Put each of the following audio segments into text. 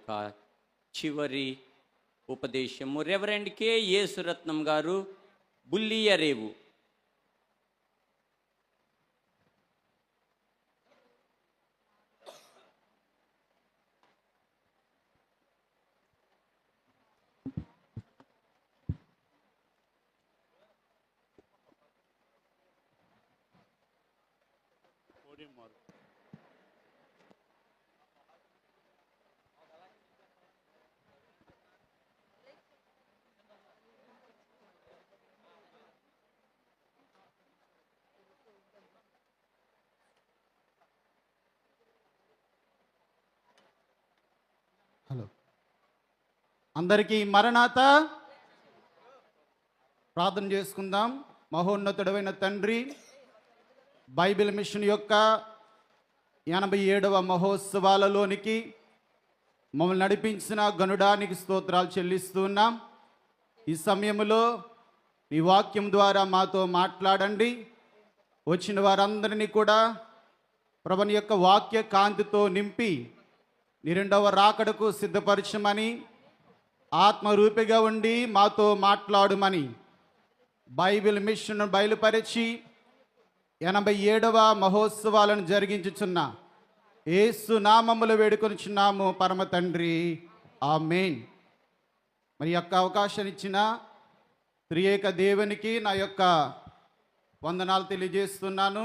యొక్క చివరి ఉపదేశము. రెవరెండ్ కె యేసురత్నం గారు, బుల్లియరేవు. హలో, అందరికీ మరణాత. ప్రార్థన చేసుకుందాం. మహోన్నతుడైన తండ్రి, బైబిల్ మిషన్ యొక్క 87వ మహోత్సవాలలోనికి మమ్మల్ని నడిపించిన గనుడానికి స్తోత్రాలు చెల్లిస్తున్నాం. ఈ సమయంలో ఈ వాక్యం ద్వారా మాతో మాట్లాడండి. వచ్చిన వారందరినీ కూడా ప్రభుని యొక్క వాక్య కాంతితో నింపి నీ రెండవ రాకడకు సిద్ధపరచమని, ఆత్మరూపిగా ఉండి మాతో మాట్లాడుమని బైబిల్ మిషన్ బయలుపరిచి 87వ మహోత్సవాలను జరిగించుచున్న యేసు నామములో వేడుకొనిచున్నాము పరమ తండ్రి, ఆమేన్. మరి యొక్క అవకాశం ఇచ్చిన త్రియేక దేవునికి నా యొక్క వందనాలు తెలియజేస్తున్నాను.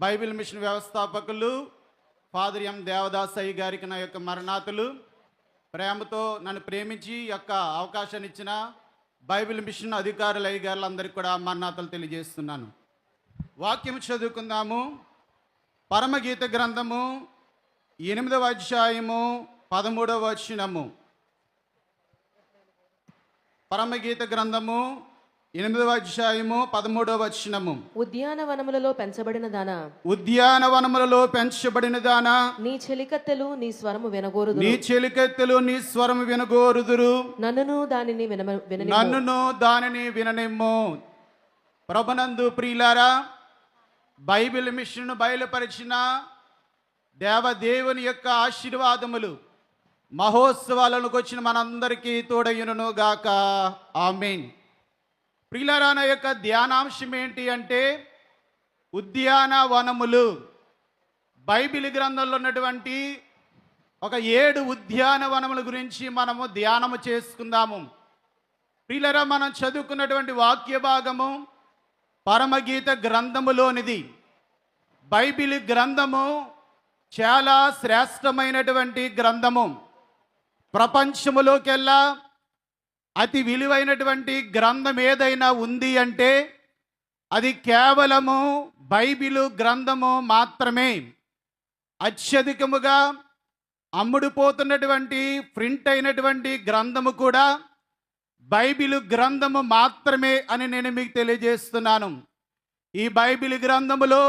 బైబిల్ మిషన్ వ్యవస్థాపకులు ఫాదర్ ఎం దేవదాసయ్య గారికి నా యొక్క మరణాతులు. ప్రేమతో నన్ను ప్రేమించి యొక్క అవకాశాన్ని ఇచ్చిన బైబిల్ మిషన్ అధికారులు అయ్య గారులందరికీ కూడా మరణాతులు తెలియజేస్తున్నాను. వాక్యం చదువుకుందాము. పరమగీత గ్రంథము 8వ అధ్యాయము 13వ వచనము. పరమగీత గ్రంథము 8వ అధ్యాయము 13వ వచనము. ఉద్యానవనములలో పెంచబడిన దానా, ఉద్యానవనములలో పెంచబడిన దానా, నీ చెలికత్తెలు నీ స్వరము వినగోరుదురు. నీ చెలికత్తెలు నీ స్వరము వినగోరుదురు. నన్నును దానిని నన్నును దానిని విననిమ్ము. ప్రభునందు ప్రియులారా, బైబిల్ మిషన్ బయలుపరిచిన దేవదేవుని యొక్క ఆశీర్వాదములు మహోత్సవాలకు వచ్చిన మనందరికీ తోడయును గాక, ఆమేన్. ప్రియులారా, నా యొక్క ధ్యానాంశం ఏంటి అంటే ఉద్యానవనములు. బైబిల్ గ్రంథంలో ఉన్నటువంటి ఒక 7 ఉద్యానవనముల గురించి మనము ధ్యానము చేసుకుందాము. ప్రియులారా, మనం చదువుకున్నటువంటి వాక్య భాగము పరమగీత గ్రంథములోనిది. బైబిల్ గ్రంథము చాలా శ్రేష్టమైనటువంటి గ్రంథము. ప్రపంచములోకెల్లా అతి విలువైనటువంటి గ్రంథం ఏదైనా ఉంది అంటే అది కేవలము బైబిలు గ్రంథము మాత్రమే. అత్యధికముగా అమ్ముడుపోతున్నటువంటి ప్రింట్ అయినటువంటి గ్రంథము కూడా బైబిలు గ్రంథము మాత్రమే అని నేను మీకు తెలియజేస్తున్నాను. ఈ బైబిల్ గ్రంథములో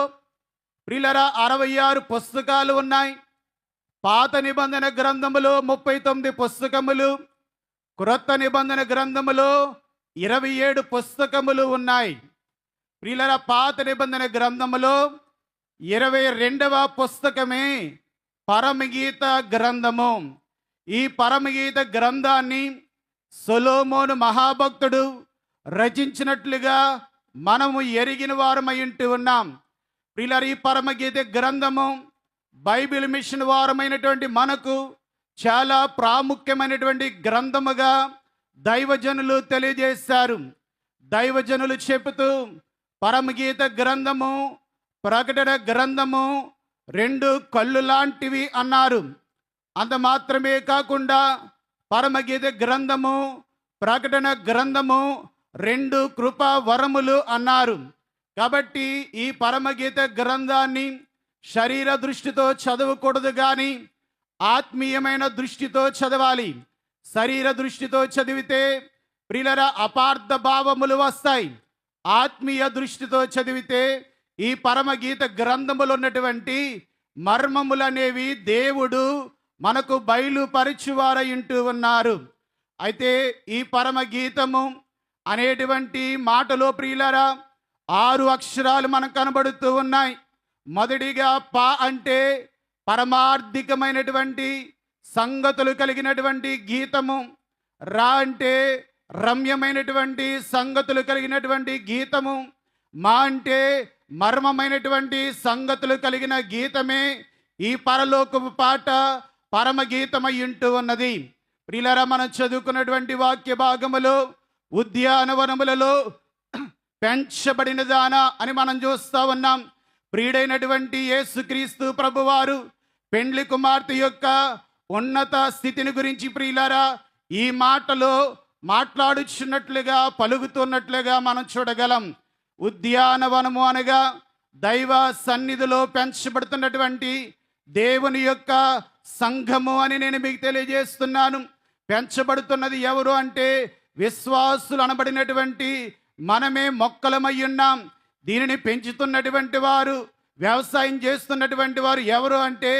ప్రియులారా 66 పుస్తకాలు ఉన్నాయి. పాత నిబంధన గ్రంథములో 39 పుస్తకములు, క్రొత్త నిబంధన గ్రంథములో 27 పుస్తకములు ఉన్నాయి. ప్రియులారా, పాత నిబంధన గ్రంథములో 22వ పుస్తకమే పరమగీత గ్రంథము. ఈ పరమగీత గ్రంథాన్ని సొలొమోను మహాభక్తుడు రచించినట్లుగా మనము ఎరిగిన వారమై ఉంటూ ఉన్నాం. ప్రియులారా, ఈ పరమగీత గ్రంథము బైబిల్ మిషన్ వారమైనటువంటి మనకు చాలా ప్రాముఖ్యమైనటువంటి గ్రంథముగా దైవజనులు తెలియజేశారు. దైవజనులు చెబుతూ పరమగీత గ్రంథము, ప్రకటన గ్రంథము 2 కళ్ళు లాంటివి అన్నారు. అంత మాత్రమే కాకుండా పరమగీత గ్రంథము, ప్రకటన గ్రంథము 2 కృపా వరములు అన్నారు. కాబట్టి ఈ పరమగీత గ్రంథాన్ని శరీర దృష్టితో చదవకూడదు, కానీ ఆత్మీయమైన దృష్టితో చదవాలి. శరీర దృష్టితో చదివితే ప్రియులారా అపార్థ భావములు వస్తాయి. ఆత్మీయ దృష్టితో చదివితే ఈ పరమగీత గ్రంథములో ఉన్నటువంటి మర్మములనేవి దేవుడు మనకు బయలుపరచువారై ఉంటూ ఉన్నారు. అయితే ఈ పరమగీతము అనేటువంటి మాటలో ప్రియులారా 6 అక్షరాలు మనకు కనబడుతూ ఉన్నాయి. మొదటిగా ప అంటే పరమార్థికమైనటువంటి సంగతులు కలిగినటువంటి గీతము. రా అంటే రమ్యమైనటువంటి సంగతులు కలిగినటువంటి గీతము. మా అంటే మర్మమైనటువంటి సంగతులు కలిగిన గీతమే ఈ పరలోకపు పాట పరమ గీతమై ఉంటూ ఉన్నది. ప్రియులారా, మనం చదువుకున్నటువంటి వాక్య భాగములో ఉద్యానవనములలో పెంచబడిన దాన అని మనం చూస్తూ ఉన్నాం. ప్రియుడైనటువంటి యేసుక్రీస్తు ప్రభువారు పెండ్లి కుమార్తె యొక్క ఉన్నత స్థితిని గురించి ప్రియులారా ఈ మాటలో మాట్లాడుచున్నట్లుగా పలుకుతున్నట్లుగా మనం చూడగలం. ఉద్యానవనము అనగా దైవ సన్నిధిలో పెంచబడుతున్నటువంటి దేవుని యొక్క సంఘము అని నేను మీకు తెలియజేస్తున్నాను. పెంచబడుతున్నది ఎవరు అంటే విశ్వాసులు అనబడినటువంటి మనమే మొక్కలమై ఉన్నాం. దీనిని పెంచుతున్నటువంటి వారు, వ్యవసాయం చేస్తున్నటువంటి వారు ఎవరు అంటే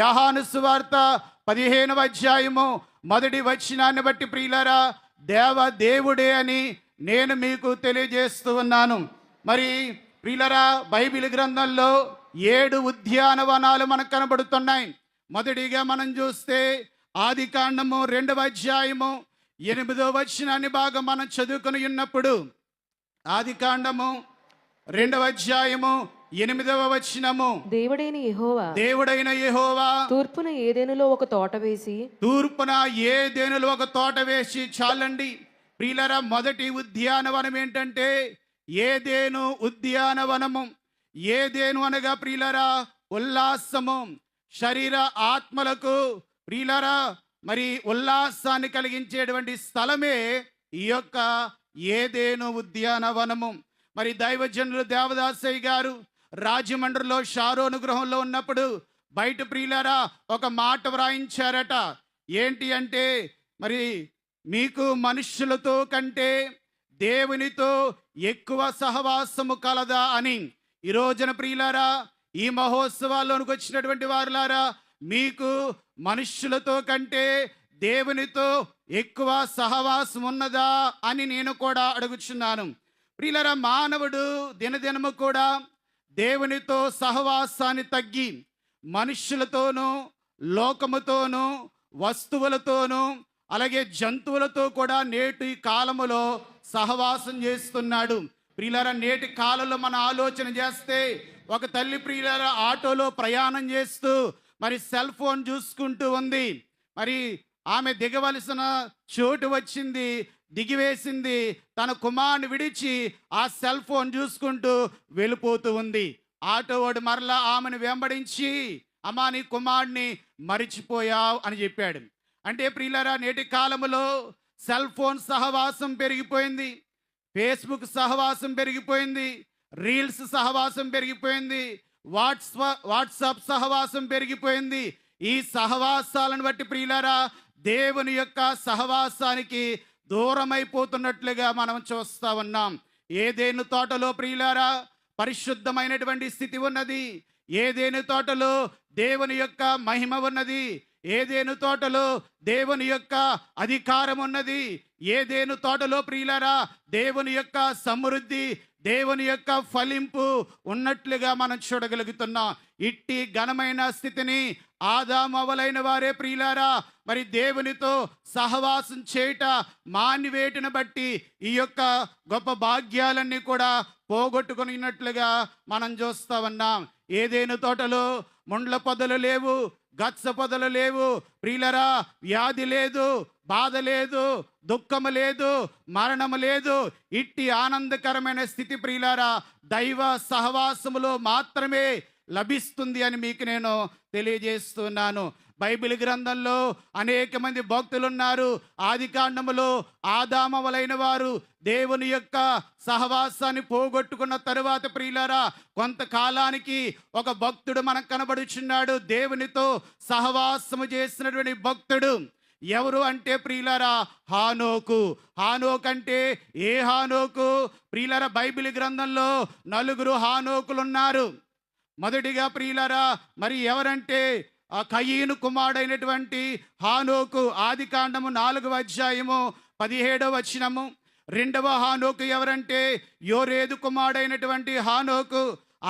యోహాను సువార్త 15వ అధ్యాయము 1వ వచనాన్ని బట్టి ప్రియులారా దేవుడే అని నేను మీకు తెలియజేస్తూ ఉన్నాను. మరి ప్రియులారా, బైబిల్ గ్రంథంలో 7 ఉద్యానవనాలు మనకు కనబడుతున్నాయి. మొదటిగా మనం చూస్తే ఆదికాండము 2వ అధ్యాయము 8వ వచనాన్ని బాగా మనం చదువుకొని ఉన్నప్పుడు, ఆదికాండము 2వ అధ్యాయము 8వ వచనము, దేవుడైన యెహోవా తూర్పున ఏదెనులో ఒక తోట వేసి చాలండి. ప్రియులారా, మొదటి ఉద్యానవనం ఏంటంటే ఏదేను ఉద్యానవనము. ఏదేను అనగా ప్రియులారా ఉల్లాసము, శరీర ఆత్మలకు ప్రియులారా మరి ఉల్లాసాన్ని కలిగించేటువంటి స్థలమే ఈ యొక్క ఏదేను ఉద్యానవనము. మరి దైవజనులు దేవదాసయ్య గారు రాజమండ్రిలో షారోను గృహంలో ఉన్నప్పుడు బయట ప్రియులారా ఒక మాట వ్రాయించారట. ఏంటి అంటే మరి మీకు మనుష్యులతో కంటే దేవునితో ఎక్కువ సహవాసము కలదా అని. ఈ రోజున ప్రియులారా ఈ మహోత్సవాల్లోనికి వచ్చినటువంటి వారులారా, మీకు మనుష్యులతో కంటే దేవునితో ఎక్కువ సహవాసం ఉన్నదా అని నేను కూడా అడుగుచున్నాను. ప్రియులారా, మానవుడు దినదినము కూడా దేవునితో సహవాసాన్ని తగ్గి మనుష్యులతోనూ లోకముతోనూ వస్తువులతోనూ అలాగే జంతువులతో కూడా నేటి కాలములో సహవాసం చేస్తున్నాడు. ప్రియులారా, నేటి కాలంలో మన ఆలోచన చేస్తే ఒక తల్లి ప్రియులారా ఆటోలో ప్రయాణం చేస్తూ మరి సెల్ ఫోన్ చూసుకుంటూ ఉంది. మరి ఆమె దిగవలసిన చోటు వచ్చింది, దిగివేసింది, తన కుమారుని విడిచి ఆ సెల్ ఫోన్ చూసుకుంటూ వెళ్ళిపోతూ ఉంది. ఆటో వాడు మరలా ఆమెను వెంబడించి, అమ్మా నీ కుమారుడిని మరిచిపోయావు అని చెప్పాడు. అంటే ప్రియులారా, నేటి కాలంలో సెల్ ఫోన్ సహవాసం పెరిగిపోయింది, ఫేస్బుక్ సహవాసం పెరిగిపోయింది, రీల్స్ సహవాసం పెరిగిపోయింది, వాట్సాప్ సహవాసం పెరిగిపోయింది. ఈ సహవాసాలను బట్టి ప్రియులారా దేవుని యొక్క సహవాసానికి దూరమైపోతున్నట్లుగా మనం చూస్తా ఉన్నాం. ఏదేను తోటలో ప్రియులారా పరిశుద్ధమైనటువంటి స్థితి ఉన్నది. ఏదేను తోటలో దేవుని యొక్క మహిమ ఉన్నది. ఏదేను తోటలో దేవుని యొక్క అధికారం ఉన్నది. ఏదేను తోటలో ప్రియులారా దేవుని యొక్క సమృద్ధి, దేవుని యొక్క ఫలింపు ఉన్నట్లుగా మనం చూడగలుగుతున్నాం. ఇట్టి ఘనమైన స్థితిని ఆదాము అవ్వలైన వారే ప్రియులారా మరి దేవునితో సహవాసం చేయుట మానివేటిని బట్టి ఈ యొక్క గొప్ప భాగ్యాలన్నీ కూడా పోగొట్టుకున్నట్లుగా మనం చూస్తా ఉన్నాం. ఏదేను తోటలో ముండ్ల పొదలు లేవు, గచ్చ పొదలు లేవు ప్రియులరా, వ్యాధి లేదు, బాధ లేదు, దుఃఖము లేదు, మరణము లేదు. ఇట్టి ఆనందకరమైన స్థితి ప్రియులారా దైవ సహవాసములో మాత్రమే లభిస్తుంది అని మీకు నేను తెలియజేస్తున్నాను. బైబిల్ గ్రంథంలో అనేక మంది భక్తులు ఉన్నారు. ఆదికాండములో ఆదామవలైన వారు దేవుని యొక్క సహవాసాన్ని పోగొట్టుకున్న తరువాత ప్రియులారా కొంతకాలానికి ఒక భక్తుడు మనకు కనబడుచున్నాడు. దేవునితో సహవాసము చేసినటువంటి భక్తుడు ఎవరు అంటే ప్రియులారా హానోకు. హానోకు అంటే ఏ హానోకు? ప్రియులారా బైబిల్ గ్రంథంలో 4 హానోకులు ఉన్నారు. మొదటిగా ప్రియులారా మరి ఎవరంటే ఆ కయీను కుమారుడైనటువంటి హానోకు. ఆదికాండము 4వ అధ్యాయము 17వ వచనము. రెండవ హానోకు ఎవరంటే యోరేదు కుమారుడైనటువంటి హానోకు.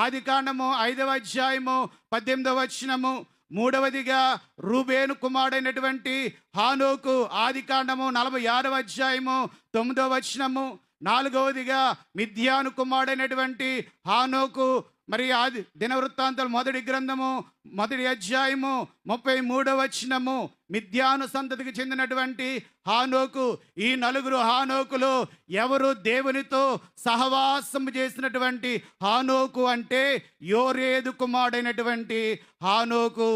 ఆదికాండము 5వ అధ్యాయము 18వ వచనము. మూడవదిగా రూబేను కుమారుడైనటువంటి హానోకు, ఆదికాండము 46వ అధ్యాయము 9వ వచనము. నాలుగవదిగా మిద్యాను కుమారుడైనటువంటి హానోకు, మరి ఆది దినవృత్తాంతాలు 1వ గ్రంథము 1వ అధ్యాయము 33వ వచనము. మిద్యాను సంతతికి చెందినటువంటి హానోకు. ఈ నలుగురు హానోకులు ఎవరు దేవునితో సహవాసం చేసినటువంటి హానోకు అంటే యోరేదు కుమారుడైనటువంటి హానోకు.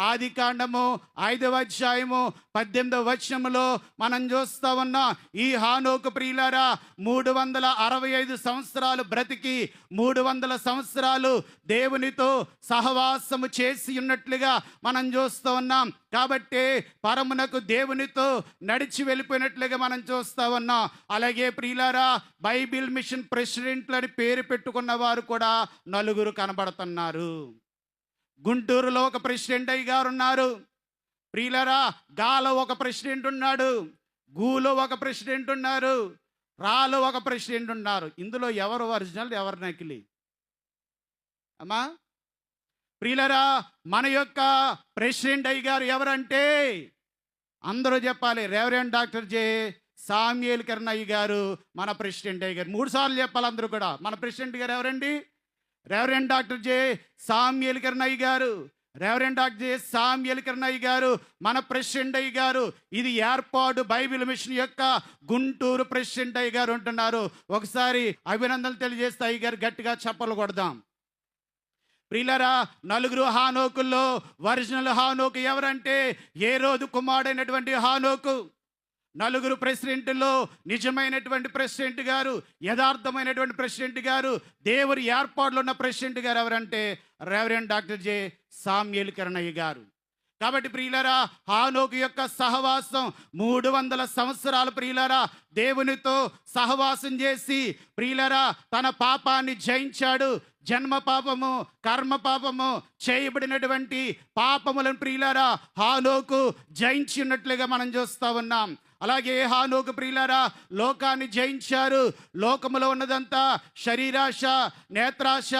ఆదికాండము 5వ అధ్యాయము 18వ వచనములో మనం చూస్తా ఉన్నా ఈ హానోకు ప్రియులారా 365 సంవత్సరాలు బ్రతికి 300 సంవత్సరాలు దేవునితో సహవాసము చేసి ఉన్నట్లుగా మనం చూస్తూ ఉన్నాం. కాబట్టి పరమునకు దేవునితో నడిచి వెళ్ళిపోయినట్లుగా మనం చూస్తా ఉన్నాం. అలాగే ప్రియులారా బైబిల్ మిషన్ ప్రెసిడెంట్లు అని పేరు పెట్టుకున్న వారు కూడా నలుగురు కనబడుతున్నారు. గుంటూరులో ఒక ప్రెసిడెంట్ గారు ఉన్నారు ప్రియులారా. గాలో ఒక ప్రెసిడెంట్ ఉన్నాడు, గూలో ఒక ప్రెసిడెంట్ ఉన్నారు, రాలో ఒక ప్రెసిడెంట్ ఉన్నారు. ఇందులో ఎవరు ఒరిజినల్ ఎవరు నకిలీ అమ్మా? ప్రియులారా మన యొక్క ప్రెసిడెంట్ గారు ఎవరంటే అందరూ చెప్పాలి, రెవరెండ్ డాక్టర్ జె సామ్యూయల్ కిరణయ్య గారు మన ప్రెసిడెంట్ గారు. 3 సార్లు చెప్పాలి అందరూ కూడా. మన ప్రెసిడెంట్ గారు ఎవరండి? రెవరెండ్ డాక్టర్ జె సామ్యూయల్ కిరణయ్య గారు. రెవరెండ్ డాక్టర్ జె సామ్యూయల్ కిరణయ్య గారు మన ప్రెసిడెంట్ అయ్య గారు. ఇది ఏర్పాటు బైబిల్ మిషన్ యొక్క గుంటూరు ప్రెసిడెంట్ అయ్య గారు ఉంటున్నారు. ఒకసారి అభినందనలు తెలియజేస్తే అయ్య గారు గట్టిగా చప్పలు కొడదాం. ప్రియులారా నలుగురు హానోకుల్లో ఒరిజినల్ హానోకు ఎవరంటే ఏరోదు కుమారుడైనటువంటి హానోకు. నలుగురు ప్రెసిడెంట్లో నిజమైనటువంటి ప్రెసిడెంట్ గారు, యథార్థమైనటువంటి ప్రెసిడెంట్ గారు, దేవుని ఏర్పాటులో ఉన్న ప్రెసిడెంట్ గారు ఎవరంటే రెవరెండ్ డాక్టర్ జె సామ్యూయల్ కిరణయ్య గారు. కాబట్టి ప్రియులారా హానోకు యొక్క సహవాసం 300 సంవత్సరాలు ప్రియులారా దేవునితో సహవాసం చేసి ప్రియులారా తన పాపాన్ని జయించాడు. జన్మ పాపము, కర్మ పాపము, చేయబడినటువంటి పాపములను ప్రియులారా హానోకు జయించినట్లుగా మనం చూస్తూ ఉన్నాం. అలాగే హానోకు ప్రియులారా లోకాన్ని జయించారు. లోకములో ఉన్నదంతా శరీరాశ, నేత్రాశ,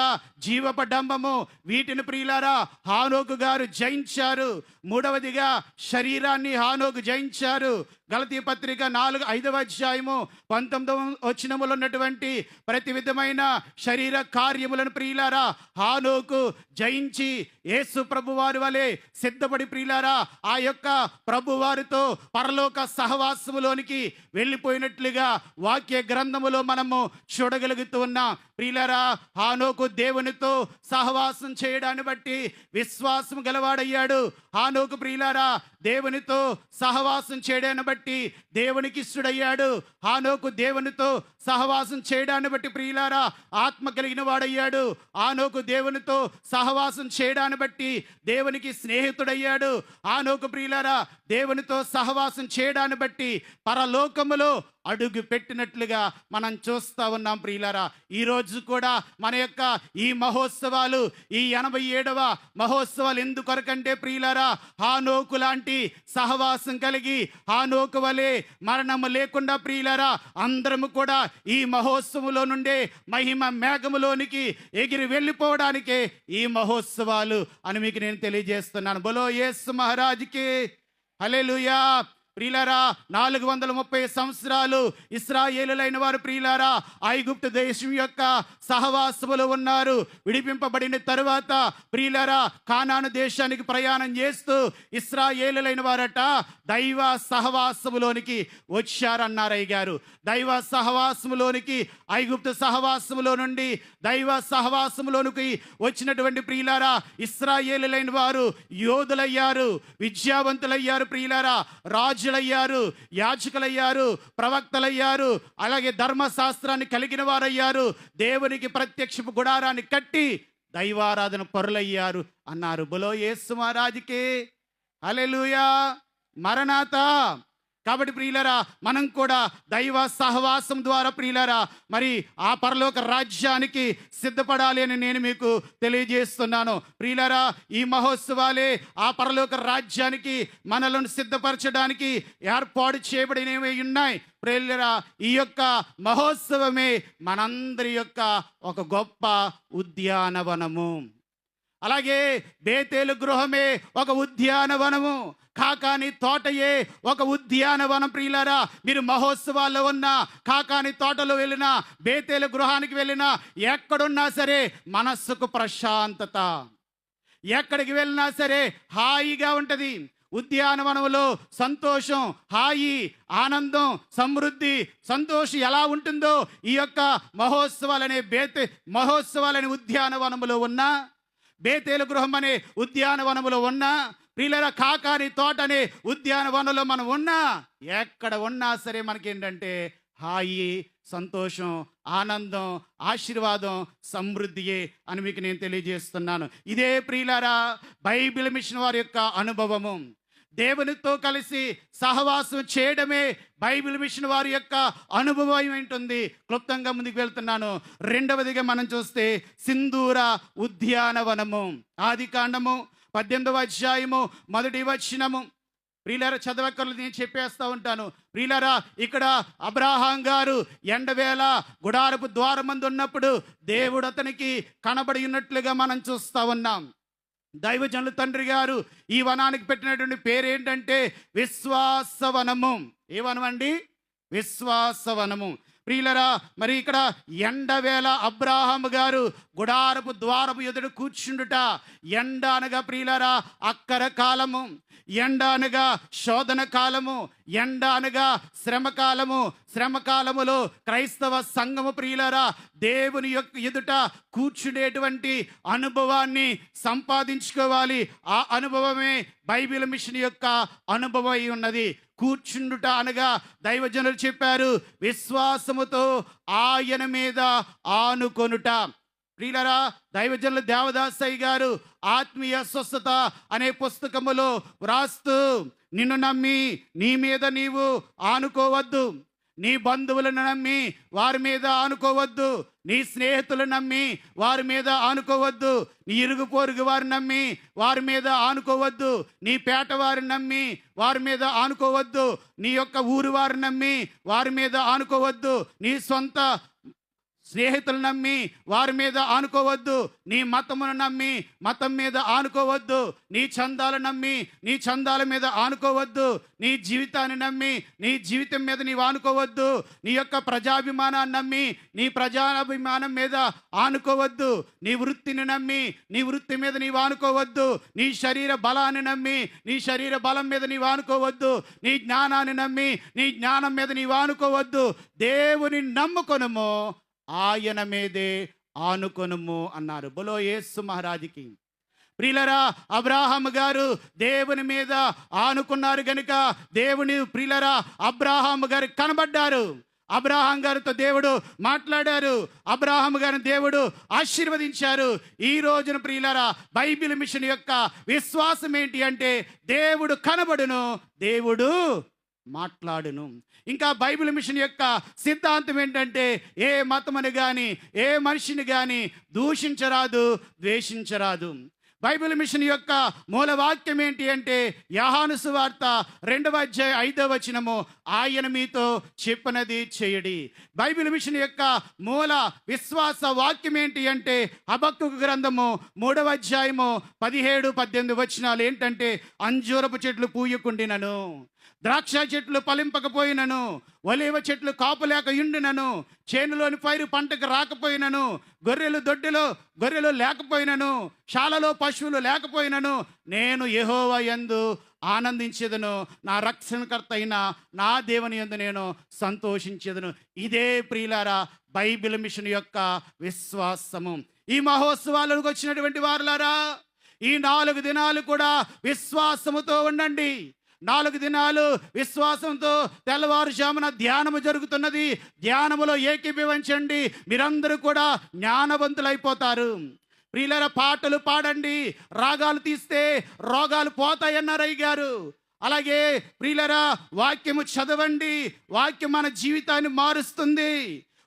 జీవపడంబము, వీటిని ప్రియులారా హానోకు గారు జయించారు. మూడవదిగా శరీరాన్ని హానోకు జయించారు. గలతీ పత్రిక 5వ అధ్యాయము 19వ వచనములో ఉన్నటువంటి ప్రతి విధమైన శరీర కార్యములను ప్రియులారా హానోకు జయించి యేసు ప్రభువారి వలె సిద్ధపడి ప్రియులారా ఆ యొక్క ప్రభువారితో పరలోక సహవాసములోనికి వెళ్ళిపోయినట్లుగా వాక్య గ్రంథములో మనము చూడగలుగుతూ ఉన్నాం. ప్రియులారా హానోకు దేవునితో సహవాసం చేయడాన్ని బట్టి విశ్వాసం గలవాడయ్యాడు. హానోకు ప్రియులారా దేవునితో సహవాసం చేయడాన్ని బట్టి దేవునికి ఇష్టడయ్యాడు. హానోకు దేవునితో సహవాసం చేయడాన్ని బట్టి ప్రియులారా ఆత్మ కలిగిన వాడయ్యాడు. హానోకు దేవునితో సహవాసం చేయడాన్ని బట్టి దేవునికి స్నేహితుడయ్యాడు. హానోకు ప్రియులారా దేవునితో సహవాసం చేయడాన్ని బట్టి పరలోకములో అడుగు పెట్టినట్లుగా మనం చూస్తూ ఉన్నాం. ప్రియులారా ఈరోజు కూడా మన యొక్క ఈ మహోత్సవాలు, ఈ 87వ మహోత్సవాలు ఎందుకొరకంటే ప్రియులారా హానోకు లాంటి సహవాసం కలిగి హానోకు వలె మరణము లేకుండా ప్రియులారా అందరము కూడా ఈ మహోత్సవంలో నుండే మహిమ మేఘములోనికి ఎగిరి వెళ్ళిపోవడానికే ఈ మహోత్సవాలు అని మీకు నేను తెలియజేస్తున్నాను. బోలో యేసు మహారాజుకి హల్లెలూయా. ప్రియులారా 430 సంవత్సరాలు ఇశ్రాయేలులైన వారు ప్రియులారా ఐగుప్తు దేశం యొక్క సహవాసములో ఉన్నారు. విడిపింపబడిన తరువాత ప్రియులారా కానాను దేశానికి ప్రయాణం చేస్తూ ఇశ్రాయేలులైన వారట దైవ సహవాసములోనికి వచ్చారన్నారయ్య గారు. దైవ సహవాసములోనికి ఐగుప్తు సహవాసములో నుండి దైవ సహవాసములోనికి వచ్చినటువంటి ప్రియులారా ఇశ్రాయేలులైన వారు యోధులయ్యారు, విద్యావంతులయ్యారు, ప్రియులారా రాజులయ్యారు, యాజకులయ్యారు, ప్రవక్తలయ్యారు, అలాగే ధర్మశాస్త్రాన్ని కలిగిన వారయ్యారు. దేవునికి ప్రత్యక్షపు గుడారాన్ని కట్టి దైవారాధన పరులయ్యారు అన్నారు. బోలో యేసు మహారాజుకి హల్లెలూయా. మరణాతా. కాబట్టి ప్రియులరా మనం కూడా దైవ సహవాసం ద్వారా ప్రియులరా మరి ఆ పరలోక రాజ్యానికి సిద్ధపడాలి అని నేను మీకు తెలియజేస్తున్నాను. ప్రియులరా ఈ మహోత్సవాలే ఆ పరలోక రాజ్యానికి మనలను సిద్ధపరచడానికి ఏర్పాటు చేయబడినవి ఉన్నాయి. ప్రియులరా ఈ యొక్క మహోత్సవమే మనందరి యొక్క ఒక గొప్ప ఉద్యానవనము. అలాగే బేతేలు గృహమే ఒక ఉద్యానవనము, కాకాని తోటయే ఒక ఉద్యానవనం. ప్రియులారా, మీరు మహోత్సవాల్లో ఉన్నా, కాకాని తోటలో వెళ్ళినా, బేతేలు గృహానికి వెళ్ళినా, ఎక్కడున్నా సరే మనస్సుకు ప్రశాంతత, ఎక్కడికి వెళ్ళినా సరే హాయిగా ఉంటుంది. ఉద్యానవనంలో సంతోషం, హాయి, ఆనందం, సమృద్ధి, సంతోషం ఎలా ఉంటుందో ఈ యొక్క మహోత్సవాలనే ఉద్యానవనములో ఉన్నా, బేతేలు గృహం అనే ఉద్యానవనములో ఉన్నా, ప్రియులారా కాకాని తోట అనే ఉద్యానవనంలో మనం ఉన్నా, ఎక్కడ ఉన్నా సరే మనకేంటంటే హాయి, సంతోషం, ఆనందం, ఆశీర్వాదం, సమృద్ధియే అని మీకు నేను తెలియజేస్తున్నాను. ఇదే ప్రియులారా బైబిల్ మిషన్ వారి యొక్క అనుభవము. దేవునితో కలిసి సహవాసం చేయడమే బైబిల్ మిషన్ వారి యొక్క అనుభవం ఉంటుంది. క్లుప్తంగా ముందుకు వెళ్తున్నాను. రెండవదిగా మనం చూస్తే సింధూర ఉద్యానవనము. ఆదికాండము 18వ అధ్యాయము 1వ వచనము. ప్రియులారా చదవక్కర్లు నేను చెప్పేస్తూ ఉంటాను. ప్రియులారా, ఇక్కడ అబ్రాహాం గారు ఎండవేళ గుడారపు ద్వారమందు ఉన్నప్పుడు దేవుడు అతనికి కనబడి ఉన్నట్లుగా మనం చూస్తూ ఉన్నాం. దైవజనుల తండ్రి గారు ఈ వనానికి పెట్టినటువంటి పేరేంటంటే విశ్వాసవనము. ఏ వనం అండి? విశ్వాసవనము. ప్రియులరా, మరి ఇక్కడ ఎండవేళ అబ్రాహాము గారు గుడారపు ద్వారపు ఎదుట కూర్చుండుట. ఎండ అనగా ప్రియులరా అక్కర కాలము, ఎండ అనగా శోధన కాలము, ఎండ అనగా శ్రమ కాలము. శ్రమ కాలములో క్రైస్తవ సంఘము ప్రియులరా దేవుని యొక్క ఎదుట కూర్చునేటువంటి అనుభవాన్ని సంపాదించుకోవాలి. ఆ అనుభవమే బైబిల్ మిషన్ యొక్క అనుభవం అయి ఉన్నది. కూర్చుండుట అనగా దైవజనులు చెప్పారు, విశ్వాసముతో ఆయన మీద ఆనుకొనుట. ప్రియులరా, దైవజనుల దేవదాసయ్య గారు ఆత్మీయ స్వస్థత అనే పుస్తకములో వ్రాస్తూ, నిన్ను నమ్మి నీ మీద నీవు ఆనుకోవద్దు, నీ బంధువులను నమ్మి వారి మీద ఆనుకోవద్దు, నీ స్నేహితులను నమ్మి వారి మీద ఆనుకోవద్దు, నీ ఇరుగు పొరుగు వారిని నమ్మి వారి మీద ఆనుకోవద్దు, నీ పేట వారిని నమ్మి వారి మీద ఆనుకోవద్దు, నీ యొక్క ఊరు వారిని నమ్మి వారి మీద ఆనుకోవద్దు, నీ సొంత స్నేహితులు నమ్మి వారి మీద ఆనుకోవద్దు, నీ మతమును నమ్మి మతం మీద ఆనుకోవద్దు, నీ చందాలు నమ్మి నీ చందాల మీద ఆనుకోవద్దు, నీ జీవితాన్ని నమ్మి నీ జీవితం మీద నీవు ఆనుకోవద్దు, నీ యొక్క ప్రజాభిమానాన్ని నమ్మి నీ ప్రజాభిమానం మీద ఆనుకోవద్దు, నీ వృత్తిని నమ్మి నీ వృత్తి మీద నీవు ఆనుకోవద్దు, నీ శరీర బలాన్ని నమ్మి నీ శరీర బలం మీద నీవు ఆనుకోవద్దు, నీ జ్ఞానాన్ని నమ్మి నీ జ్ఞానం మీద నీవు ఆనుకోవద్దు, దేవుని నమ్ముకొనుము, ఆయన మీదే ఆనుకొనుము అన్నారు. బోలో యేసు మహారాజుకి. ప్రియులరా, అబ్రాహాము గారు దేవుని మీద ఆనుకున్నారు గనుక దేవుని ప్రియులరా అబ్రాహాము గారు కనబడ్డారు. అబ్రాహాం గారితో దేవుడు మాట్లాడారు. అబ్రాహాము గారిని దేవుడు ఆశీర్వదించారు. ఈ రోజున ప్రియులరా బైబిల్ మిషన్ యొక్క విశ్వాసం ఏంటి అంటే దేవుడు కనబడును, దేవుడు మాట్లాడును. ఇంకా బైబిల్ మిషన్ యొక్క సిద్ధాంతం ఏంటంటే ఏ మతముని కానీ ఏ మనిషిని కానీ దూషించరాదు, ద్వేషించరాదు. బైబిల్ మిషన్ యొక్క మూల వాక్యం ఏంటి అంటే యోహాను సువార్త 2వ అధ్యాయం 5వ వచనము, ఆయన మీతో చెప్పినది చేయడి. బైబిల్ మిషన్ యొక్క మూల విశ్వాస వాక్యం ఏంటి అంటే హబక్కూకు గ్రంథము 3వ అధ్యాయము 17-18 వచనాలు ఏంటంటే, అంజూరపు చెట్లు పూయకుండినను, ద్రాక్ష చెట్లు ఫలింపకపోయినను, ఒలీవ చెట్లు కాపులేక ఉండినను, చేనులోని పైరు పంటకు రాకపోయినను, గొర్రెలు లేకపోయినను, శాలలో పశువులు లేకపోయినను, నేను యెహోవా యందు ఆనందించేదను, నా రక్షణకర్త అయిన నా దేవుని యందు నేను సంతోషించేదను. ఇదే ప్రియులారా బైబిల్ మిషన్ యొక్క విశ్వాసము. ఈ మహోత్సవాలకు వచ్చినటువంటి వారులారా, ఈ 4 దినాలు కూడా విశ్వాసముతో ఉండండి. 4 దినాలు విశ్వాసంతో తెల్లవారుజామున ధ్యానము జరుగుతున్నది. ధ్యానములో ఏకీభవించండి, మీరందరూ కూడా జ్ఞానవంతులైపోతారు. ప్రియులారా, పాటలు పాడండి, రాగాలు తీస్తే రోగాలు పోతాయన్నారు అయ్య గారు. అలాగే ప్రియులారా వాక్యము చదవండి, వాక్యం మన జీవితాన్ని మారుస్తుంది.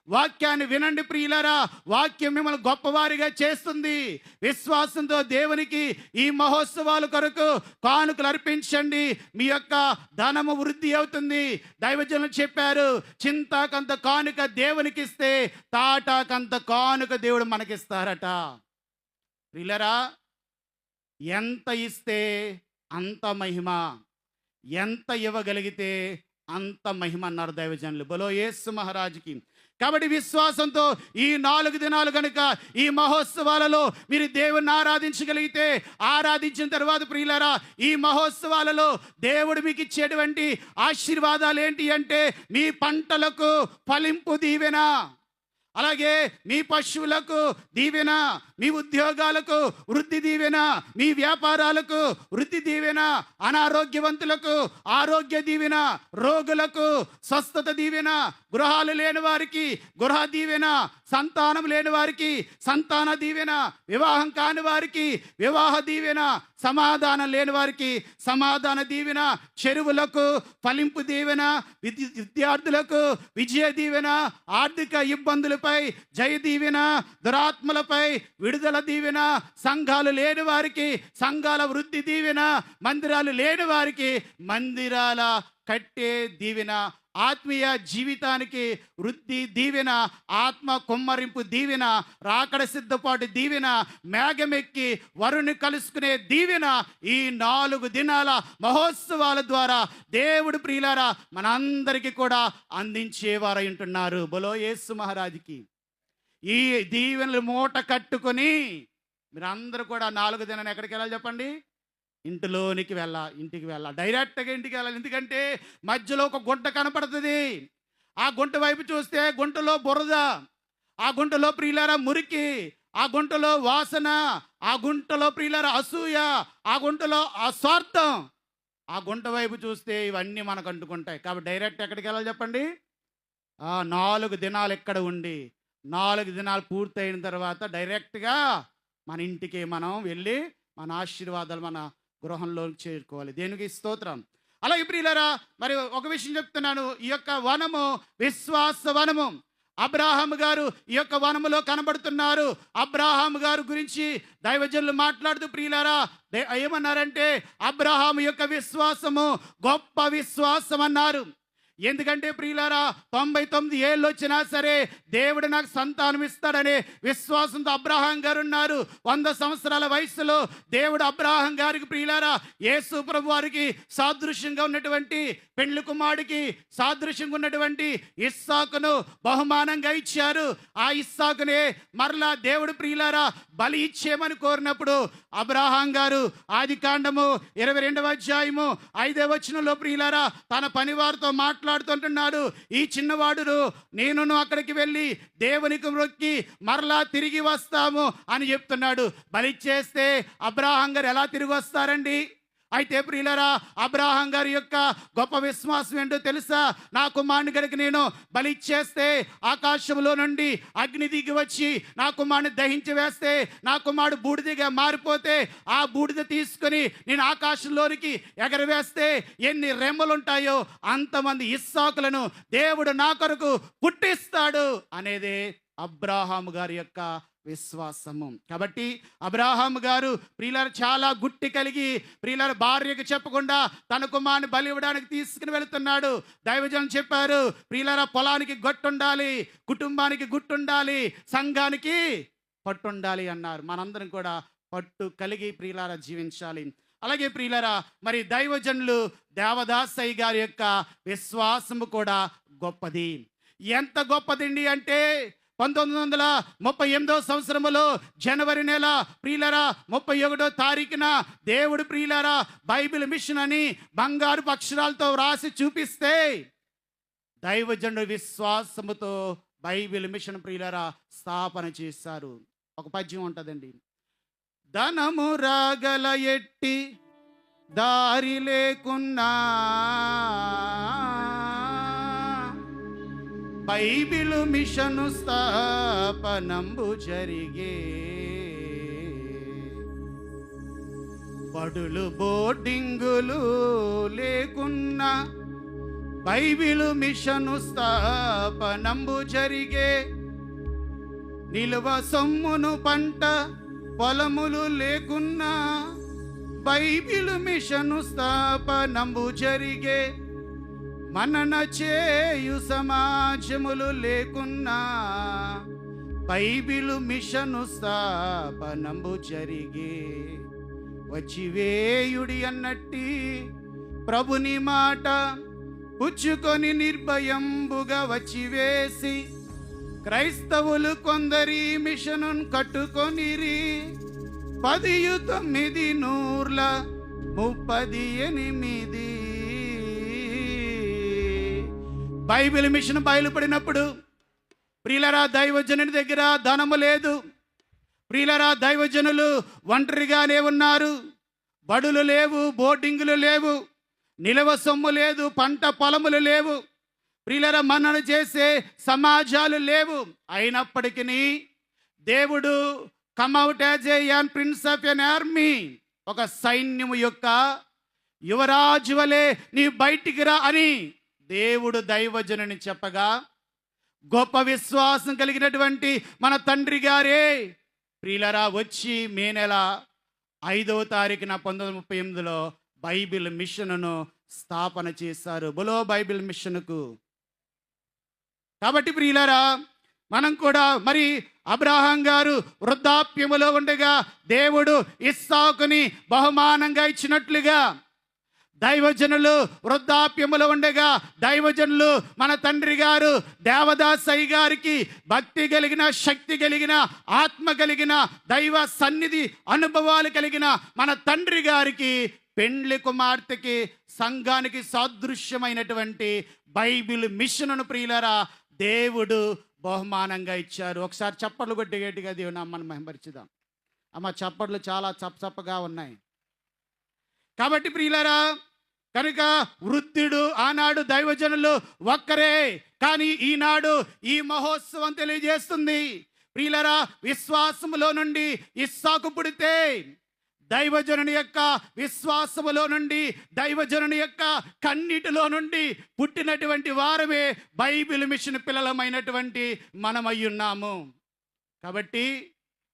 వాక్యాన్ని వినండి ప్రియులారా, వాక్యం మిమ్మల్ని గొప్పవారిగా చేస్తుంది. విశ్వాసంతో దేవునికి ఈ మహోత్సవాల కొరకు కానుకలు అర్పించండి, మీ యొక్క ధనము వృద్ధి అవుతుంది. దైవజనులు చెప్పారు, చింతాకంత కానుక దేవునికి ఇస్తే తాటాకంత కానుక దేవుడు మనకిస్తారట. ప్రియులారా, ఎంత ఇస్తే అంత మహిమ, ఎంత ఇవ్వగలిగితే అంత మహిమ అన్నారు దైవజనులు. బలో యేసు మహారాజుకి. కాబట్టి విశ్వాసంతో ఈ 4 దినాలు కనుక ఈ మహోత్సవాలలో మీరు దేవుణ్ణి ఆరాధించగలిగితే, ఆరాధించిన తర్వాత ప్రియులారా, ఈ మహోత్సవాలలో దేవుడు మీకు ఇచ్చేటువంటి ఆశీర్వాదాలు ఏంటి అంటే, మీ పంటలకు ఫలింపు దీవెన, అలాగే మీ పశువులకు దీవెన, మీ ఉద్యోగాలకు వృద్ధి దీవెన, మీ వ్యాపారాలకు వృద్ధి దీవెన, అనారోగ్యవంతులకు ఆరోగ్య దీవెన, రోగులకు స్వస్థత దీవెన, గృహాలు లేని వారికి గృహ దీవెన, సంతానం లేని వారికి సంతాన దీవెన, వివాహం కాని వారికి వివాహ దీవెన, సమాధానం లేని వారికి సమాధాన దీవెన, చెరువులకు ఫలింపు దీవెన, విద్యార్థులకు విజయ దీవెన, ఆర్థిక ఇబ్బందులపై జయ దీవెన, దురాత్మలపై విడుదల దీవెన, సంఘాలు లేని వారికి సంఘాల వృద్ధి దీవెన, మందిరాలు లేని వారికి మందిరాల కట్టే దీవెన, ఆత్మీయ జీవితానికి వృద్ధి దీవెన, ఆత్మ కుమ్మరింపు దీవెన, రాకడ సిద్ధపాటు దీవెన, మేఘమెక్కి వరుని కలుసుకునే దీవెన, ఈ 4 దినాల మహోత్సవాల ద్వారా దేవుడు ప్రియులారా మనందరికీ కూడా అందించేవారై ఉంటున్నారు. బలో యేసు మహారాజుకి. ఈ దీవెనలు మూట కట్టుకొని మీరు అందరూ కూడా 4 దినాలు ఎక్కడికి వెళ్ళాలి చెప్పండి? ఇంటికి వెళ్ళా, డైరెక్ట్గా ఇంటికి వెళ్ళాలి. ఎందుకంటే మధ్యలో ఒక గుంట కనపడుతుంది. ఆ గుంట వైపు చూస్తే గుంటలో బురద, ఆ గుంటలో ప్రియులారా మురికి, ఆ గుంటలో వాసన, ఆ గుంటలో ప్రియులారా అసూయ, ఆ గుంటలో అస్వార్థం. ఆ గుంట వైపు చూస్తే ఇవన్నీ మనకు అంటుకుంటాయి. కాబట్టి డైరెక్ట్ ఎక్కడికి వెళ్ళాలి చెప్పండి? 4 దినాలు ఎక్కడ ఉండి 4 దినాలు పూర్తయిన తర్వాత డైరెక్ట్గా మన ఇంటికి మనం వెళ్ళి మన ఆశీర్వాదాలు మన గృహంలో చేరుకోవాలి. దేనికి స్తోత్రం. అలాగే ప్రియులారా, మరి ఒక విషయం చెప్తున్నాను. ఈ యొక్క వనము విశ్వాస వనము. అబ్రాహాము గారు ఈ యొక్క వనములో కనబడుతున్నారు. అబ్రాహాము గారు గురించి దైవజనులు మాట్లాడుతూ ప్రియులారా ఏమన్నారంటే, అబ్రాహాము యొక్క విశ్వాసము గొప్ప విశ్వాసం అన్నారు. ఎందుకంటే ప్రియులారా 99 ఏళ్ళు వచ్చినా సరే దేవుడు నాకు సంతానం ఇస్తాడనే విశ్వాసంతో అబ్రాహాం గారు ఉన్నారు. 100 సంవత్సరాల వయసులో దేవుడు అబ్రాహాం గారికి ప్రియులారా యేసు ప్రభు వారికి సాదృశ్యంగా ఉన్నటువంటి పెండ్లి కుమారుడికి సాదృశ్యంగా ఉన్నటువంటి ఇస్సాకును బహుమానంగా ఇచ్చారు. ఆ ఇస్సాకునే మరలా దేవుడు ప్రియులారా బలి ఇచ్చేయమని కోరినప్పుడు అబ్రాహాం గారు ఆదికాండము 22వ అధ్యాయము 5వ వచనంలో ప్రియులారా తన పనివారితో మాట్లాడుతుంటున్నాడు. ఈ చిన్నవాడును నేనును అక్కడికి వెళ్ళి దేవునికి మొక్కి మరలా తిరిగి వస్తాము అని చెప్తున్నాడు. బలి చేస్తే అబ్రాహాం గారు ఎలా తిరిగి వస్తారండి? అయితే ప్రియులారా అబ్రాహాం గారి యొక్క గొప్ప విశ్వాసం ఏంటో తెలుసా? నా కుమారుని గడికి నేను బలి ఇచ్చేస్తే ఆకాశంలో నుండి అగ్ని దిగి వచ్చి నా కుమారుని దహించి వేస్తే నా కుమారుడు బూడిదగా మారిపోతే ఆ బూడిద తీసుకుని నేను ఆకాశంలోనికి ఎగరవేస్తే ఎన్ని రెమ్మలు ఉంటాయో అంతమంది ఇస్సాకులను దేవుడు నా కొరకు పుట్టిస్తాడు అనేదే అబ్రాహాము గారి యొక్క విశ్వాసము. కాబట్టి అబ్రాహాము గారు ప్రియులారు చాలా గుట్టి కలిగి ప్రియులారు భార్యకు చెప్పకుండా తన కుమారుని బలి ఇవ్వడానికి తీసుకుని వెళుతున్నాడు. దైవజనం చెప్పారు, ప్రియులారా పొలానికి గొట్టుండాలి, కుటుంబానికి గుట్టుండాలి, సంఘానికి పట్టుండాలి అన్నారు. మనందరం కూడా పట్టు కలిగి ప్రియులారా జీవించాలి. అలాగే ప్రియులారా మరి దైవజనులు దేవదాసయ్య గారి యొక్క విశ్వాసము కూడా గొప్పది. ఎంత గొప్పదండి అంటే 1938 సంవత్సరములో జనవరి నెల ప్రియులారా 31వ తారీఖున దేవుడు ప్రియులారా బైబిల్ మిషన్ అని బంగారు అక్షరాలతో వ్రాసి చూపిస్తే దైవజనుడు విశ్వాసముతో బైబిల్ మిషన్ ప్రియులారా స్థాపన చేశారు. ఒక పద్యం ఉంటుందండి. ధనము రాగల ఎట్టి దారి లేకున్నా బైబిలు మిషను స్థాపనంబు జరిగే బడులు బోర్డింగులు లేకున్నా బైబిలు మిషను స్థాపనంబు జరిగే నిలువ సొమ్మును పంట పొలములు లేకున్నా బైబిలు మిషను స్థాపనంబు జరిగే మనన చేయు సమాజములు లేకున్నా బైబిలు మిషను స్థాపనంబు జరిగే వచ్చివేయుడి అన్నట్టి ప్రభుని మాట పుచ్చుకొని నిర్భయంబుగా వచ్చివేసి క్రైస్తవులు కొందరి మిషను కట్టుకొనిరి 1938 బైబిల్ మిషన్ బయలుపడినప్పుడు ప్రియులరా దైవజనుని దగ్గర ధనము లేదు. ప్రియులరా దైవజనులు ఒంటరిగానే ఉన్నారు. బడులు లేవు, బోర్డింగులు లేవు, నిలవ సొమ్ము లేదు, పంట పొలములు లేవు. ప్రియులరా మన్నన చేసే సమాజాలు లేవు. అయినప్పటికీ దేవుడు come out as a young prince of an army, ఒక సైన్యము యొక్క యువరాజు వలె నీ బయటికి రా అని దేవుడు దైవజనుని చెప్పగా, గొప్ప విశ్వాసం కలిగినటువంటి మన తండ్రి గారే ప్రియులరా వచ్చి మే నెల 5వ తారీఖున 1938లో బైబిల్ మిషన్ను స్థాపన చేశారు. బులో బైబిల్ మిషన్కు. కాబట్టి ప్రియులరా మనం కూడా మరి అబ్రహాం గారు వృద్ధాప్యములో ఉండగా దేవుడు ఇస్సాకుని బహుమానంగా ఇచ్చినట్లుగా, దైవజనులు వృద్ధాప్యములో ఉండగా దైవజనులు మన తండ్రి గారు దేవదాసయ్య గారికి భక్తి కలిగిన, శక్తి కలిగిన, ఆత్మ కలిగిన, దైవ సన్నిధి అనుభవాలు కలిగిన మన తండ్రి గారికి పెండ్లి కుమార్తెకి సంఘానికి సాదృశ్యమైనటువంటి బైబిల్ మిషన్ను ప్రియులరా దేవుడు బహుమానంగా ఇచ్చారు. ఒకసారి చప్పట్లు కొట్టి గట్టిగా దేవుని అమ్మని మహిమపరిచిద్దాం. అమ్మ చప్పట్లు చాలా చప్పగా ఉన్నాయి. కాబట్టి ప్రియులరా కనుక వృద్ధుడు ఆనాడు దైవజనులు ఒక్కరే, కానీ ఈనాడు ఈ మహోత్సవం తెలియజేస్తుంది. ప్రియులరా విశ్వాసములో నుండి ఇస్సాకు పుడితే, దైవజనుని యొక్క విశ్వాసములో నుండి, దైవజనుని యొక్క కన్నీటిలో నుండి పుట్టినటువంటి వారమే బైబిల్ మిషన్ పిల్లలమైనటువంటి మనమయ్యున్నాము. కాబట్టి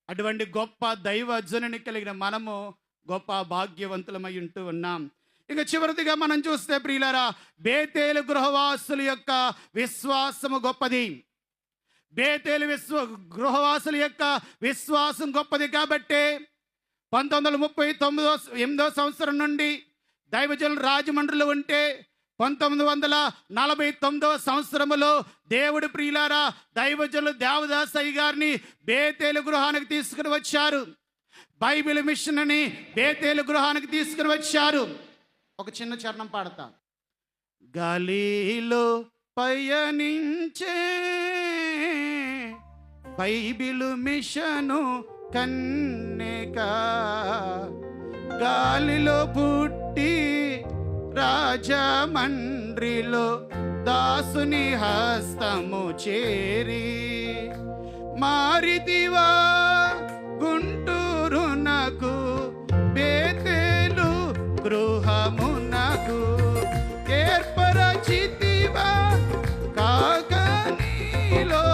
అటువంటి గొప్ప దైవజనుని కలిగిన మనము గొప్ప భాగ్యవంతులమై ఉంటూ ఉన్నాం. ఇక చివరిదిగా మనం చూస్తే ప్రియులారా బేతేలు గృహవాసుల యొక్క విశ్వాసము గొప్పది. బేతేలు గృహవాసుల యొక్క విశ్వాసం గొప్పది. కాబట్టి 1938 సంవత్సరం నుండి దైవజనులు రాజమండ్రిలో ఉంటే 1949 సంవత్సరములో దేవుడు ప్రియులారా దైవజనులు దేవదాసయ్య గారిని బేతేలు గృహానికి తీసుకుని వచ్చారు. బైబిల్ మిషన్ అని బేతేలు గృహానికి తీసుకుని వచ్చారు. ఒక చిన్న చరణం పాడతా. గాలిలో పయనించే బైబిల్ మిషను కన్యక, గాలిలో పుట్టి రాజమండ్రిలో దాసుని హస్తము చేరి, మారిదివా గుంటూరునకు బేతేలు గృహమునకు, ఏర్పరచితివా కాకనీలో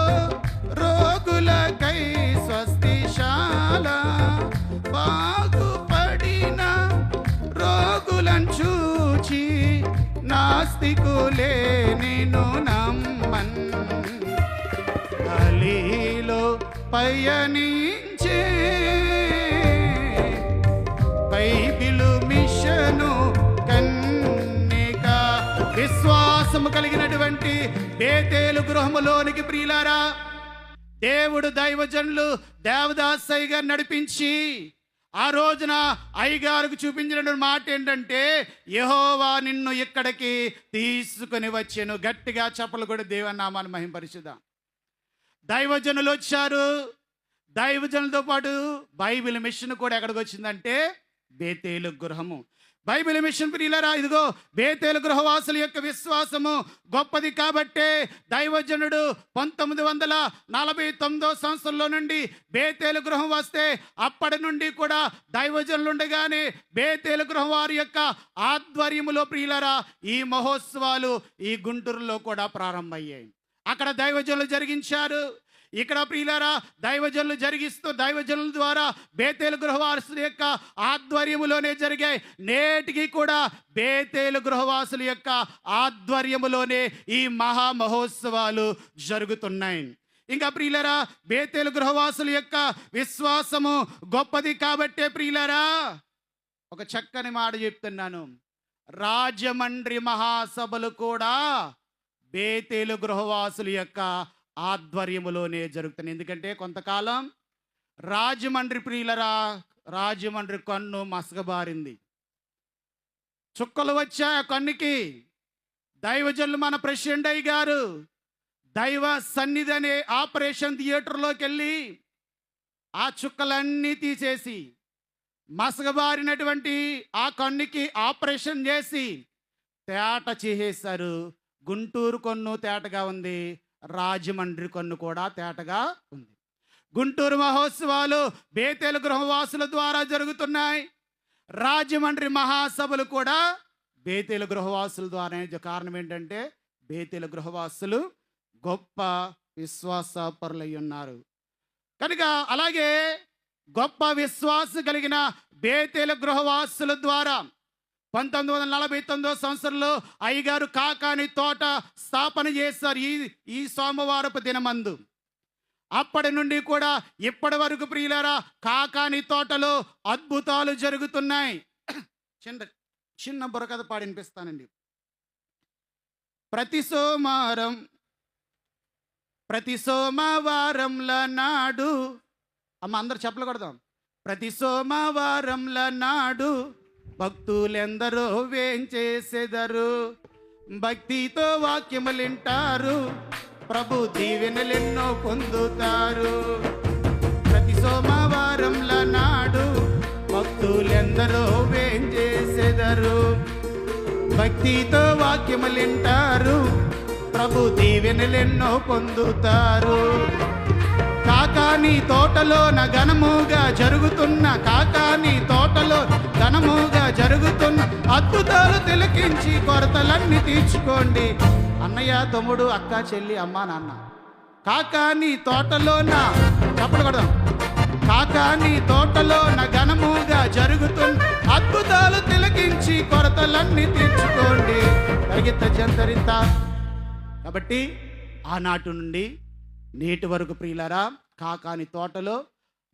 రోగులకై స్వస్తిశాల, బాగుపడిన రోగులను చూచి నాస్తికులే నిన్ను నమ్మన్, గాలిలో పయనించే బైబిల్ మిషను కన్యక, విశ్వాసము కలిగినటువంటి బేతేలు గృహములోనికి ప్రియులారా దేవుడు దైవజనులు దేవదాసయ్య గారు నడిపించి ఆ రోజున అయ్యగారికి చూపించిన మాట ఏంటంటే, యెహోవా నిన్ను ఇక్కడికి తీసుకుని వచ్చాను. గట్టిగా చప్పలు కూడా దేవుని నామాన్ని మహిమపరిచుదాం. దైవజనులు వచ్చారు. దైవజనులతో పాటు బైబిల్ మిషన్ కూడా ఎక్కడికి వచ్చిందంటే బేతేలు గృహము. బైబిల్ మిషన్ ప్రియులారా ఇదిగో బేతేలు గృహవాసుల యొక్క విశ్వాసము గొప్పది. కాబట్టే దైవజనుడు 1949 సంవత్సరంలో నుండి బేతేలు గృహం వస్తే అప్పటి నుండి కూడా దైవజనులు ఉండగానే బేతేలు గృహం వారి యొక్క ఆధ్వర్యములో ప్రియులారా ఈ మహోత్సవాలు ఈ గుంటూరులో కూడా ప్రారంభమయ్యాయి. అక్కడ దైవజనులు జరిగించారు. ఇక్కడ ప్రియులారా దైవజనులు జరిగిస్తూ దైవజనుల ద్వారా బేతేలు గృహవాసుల యొక్క ఆధ్వర్యములోనే జరిగాయి. నేటికి కూడా బేతేలు గృహవాసుల యొక్క ఆధ్వర్యములోనే ఈ మహా మహోత్సవాలు జరుగుతున్నాయి. ఇంకా ప్రియులారా బేతేలు గృహవాసుల యొక్క విశ్వాసము గొప్పది. కాబట్టే ప్రియులారా ఒక చక్కని మాట చెప్తున్నాను. రాజమండ్రి మహాసభలు కూడా బేతేలు గృహవాసుల యొక్క ఆధ్వర్యములోనే జరుగుతున్నాయి. ఎందుకంటే కొంతకాలం రాజమండ్రి ప్రియులరా, రాజమండ్రి కన్ను మసకబారింది. చుక్కలు వచ్చాయి ఆ కన్నుకి. దైవజనులు మన ప్రెసిడెంట్ అయ్య గారు దైవ సన్నిధి అనే ఆపరేషన్ థియేటర్లోకి వెళ్ళి ఆ చుక్కలన్నీ తీసేసి మసకబారినటువంటి ఆ కన్నుకి ఆపరేషన్ చేసి తేట చేసేశారు. గుంటూరు కన్ను తేటగా ఉంది, రాజమండ్రి కన్ను కూడా తేటగా ఉంది. గుంటూరు మహోత్సవాలు బేతేలు గృహవాసుల ద్వారా జరుగుతున్నాయి. రాజమండ్రి మహాసభలు కూడా బేతేలు గృహవాసుల ద్వారా. కారణం ఏంటంటే బేతేలు గృహవాసులు గొప్ప విశ్వాసపరులై ఉన్నారు కనుక. అలాగే గొప్ప విశ్వాసం కలిగిన బేతేలు గృహవాసుల ద్వారా 1949 సంవత్సరంలో అయ్యగారు కాకాని తోట స్థాపన చేశారు ఈ సోమవారపు దినమందు. అప్పటి నుండి కూడా ఇప్పటి వరకు ప్రియులారా కాకాని తోటలో అద్భుతాలు జరుగుతున్నాయి. చిన్న బుర్రకథ పాడి వినిపిస్తానండి. ప్రతి సోమవారంల నాడు, అమ్మ అందరు చెప్పలు కొడదాం. ప్రతి సోమవారంల నాడు భక్తులెందరో వేంచేసెదరు, భక్తితో వాక్యములింటారు, ప్రభు దీవెనలెన్నో పొందుతారు. ప్రతి సోమవారంల నాడు భక్తులెందరో వేంచేసెదరు, భక్తితో వాక్యములింటారు, ప్రభు దీవెనలెన్నో పొందుతారు. కాకాని తోటలోన ఘనముగా జరుగుతున్న, కాకాని తోటలో ఘనముగా జరుగుతున్న అద్భుతాలు తిలకించి కొరతలన్నీ తీర్చుకోండి. అన్నయ్య, తమ్ముడు, అక్క, చెల్లి, అమ్మ, నాన్న, కాకాని తోటలోన చప్పలు కొడదాం. కాకాని తోటలోన ఘనముగా జరుగుతున్న అద్భుతాలు తిలకించి కొరతలన్నీ తీర్చుకోండి. తరిగిత జంతరిత. కాబట్టి ఆనాటి నుండి నేటి వరకు ప్రియులారా కాకాని తోటలో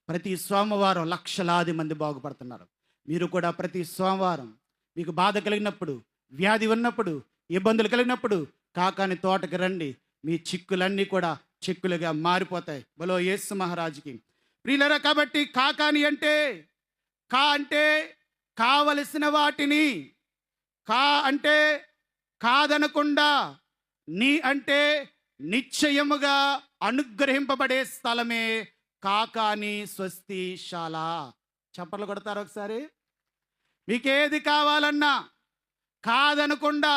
ప్రతి సోమవారం లక్షలాది మంది బాగుపడుతున్నారు. మీరు కూడా ప్రతి సోమవారం మీకు బాధ కలిగినప్పుడు, వ్యాధి ఉన్నప్పుడు, ఇబ్బందులు కలిగినప్పుడు కాకాని తోటకి రండి. మీ చిక్కులన్నీ కూడా చిక్కులుగా మారిపోతాయి. బలో యేసు మహారాజుకి. ప్రియులారా, కాబట్టి కాకాని అంటే కావలసిన వాటిని, అంటే కాదనకుండా, నీ అంటే నిశ్చయముగా అనుగ్రహింపబడే స్థలమే కాకాని స్వస్తిశాల. చప్పట్లు కొడతారు ఒకసారి. మీకేది కావాలన్నా కాదనకుండా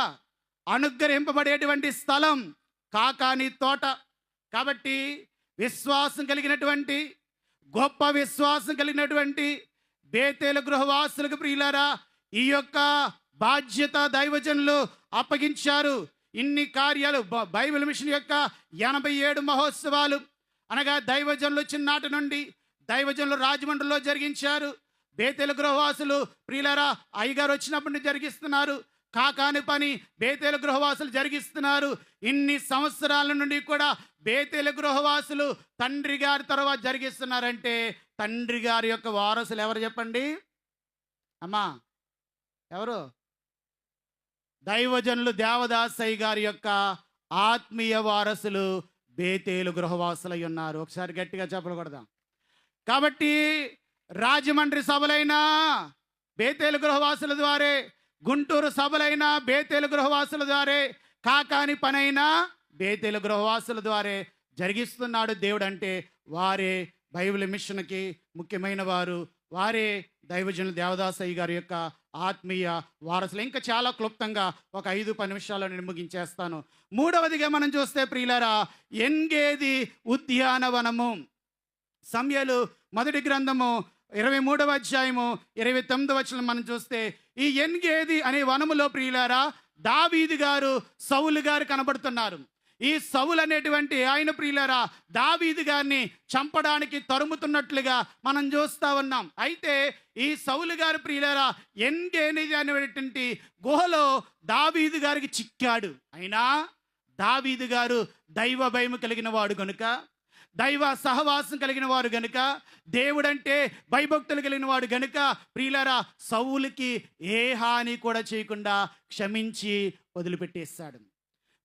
అనుగ్రహింపబడేటువంటి స్థలం కాకాని తోట. కాబట్టి విశ్వాసం కలిగినటువంటి, గొప్ప విశ్వాసం కలిగినటువంటి బేతేలు గృహవాసులకు ప్రియులారా ఈ యొక్క బాధ్యత దైవజనులు అప్పగించారు. ఇన్ని కార్యాలు బైబిల్ మిషన్ యొక్క 87 మహోత్సవాలు అనగా దైవజనులు చిన్నాటి నుండి దైవజనులు రాజమండ్రిలో జరిగించారు. బేతేలు గృహవాసులు ప్రియులారా అయ్యగారు వచ్చినప్పటి నుండి జరిగిస్తున్నారు. కాకాని పని బేతేలు గృహవాసులు జరిగిస్తున్నారు. ఇన్ని సంవత్సరాల నుండి కూడా బేతేలు గృహవాసులు తండ్రి గారి తర్వాత జరిగిస్తున్నారంటే తండ్రి గారి యొక్క వారసులు ఎవరు చెప్పండి అమ్మా? ఎవరు? దైవజనులు దేవదాసయ్య గారి యొక్క ఆత్మీయ వారసులు బేతేలు గృహవాసులై ఉన్నారు. ఒకసారి గట్టిగా చెప్పకూడదాం. కాబట్టి రాజమండ్రి సభలైనా బేతేలు గృహవాసుల ద్వారే, గుంటూరు సభలైనా బేతేలు గృహవాసుల ద్వారే, కాకాని పనైనా బేతేలు గృహవాసుల ద్వారే జరిగిస్తున్నాడు దేవుడు. అంటే వారే బైబిల్ మిషన్కి ముఖ్యమైన వారు, వారే దైవజనులు దేవదాసయ్య గారి యొక్క ఆత్మీయ వారసులు. ఇంకా చాలా క్లుప్తంగా ఒక 5-10 నిమిషాల్లో నేను ముగించేస్తాను. మూడవదిగా మనం చూస్తే ప్రియులారా ఎన్గేది ఉద్యానవనము. సమయలు మొదటి గ్రంథము 23వ అధ్యాయము 29వ వచనం మనం చూస్తే ఈ ఎన్గేది అనే వనములో ప్రియులారా దావీదు గారు, సౌలు గారు కనబడుతున్నారు. ఈ సౌలు అనేటువంటి ఆయన ప్రియులారా దావీదు గారిని చంపడానికి తరుముతున్నట్లుగా మనం చూస్తూ ఉన్నాం. అయితే ఈ సౌలు గారి ప్రియులారా ఎన్గేది అనేటువంటి గుహలో దావీదు గారికి చిక్కాడు. అయినా దావీదు గారు దైవ భయము కలిగిన వాడు కనుక, దైవ సహవాసం కలిగిన వారు గనుక, దేవుడంటే భయభక్తులు కలిగిన వాడు గనుక ప్రియులారా సౌలుకి ఏ హాని కూడా చేయకుండా క్షమించి వదిలిపెట్టేశాడు.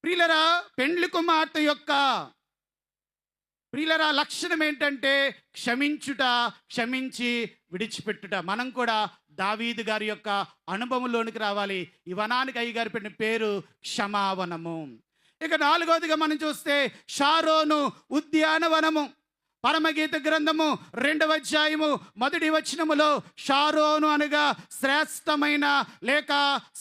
ప్రియులారా పెండ్లి కుమార్తె యొక్క ప్రియులారా లక్షణం ఏంటంటే క్షమించుట, క్షమించి విడిచిపెట్టుట. మనం కూడా దావీదు గారి యొక్క అనుభవంలోనికి రావాలి. ఈ వనానికి అయ్యగారు పెట్టిన పేరు క్షమావనము. ఇక 4వదిగా మనం చూస్తే షారోను ఉద్యానవనము. పరమగీత గ్రంథము 2వ అధ్యాయము 1వ వచనములో షారోను అనగా శ్రేష్టమైన లేక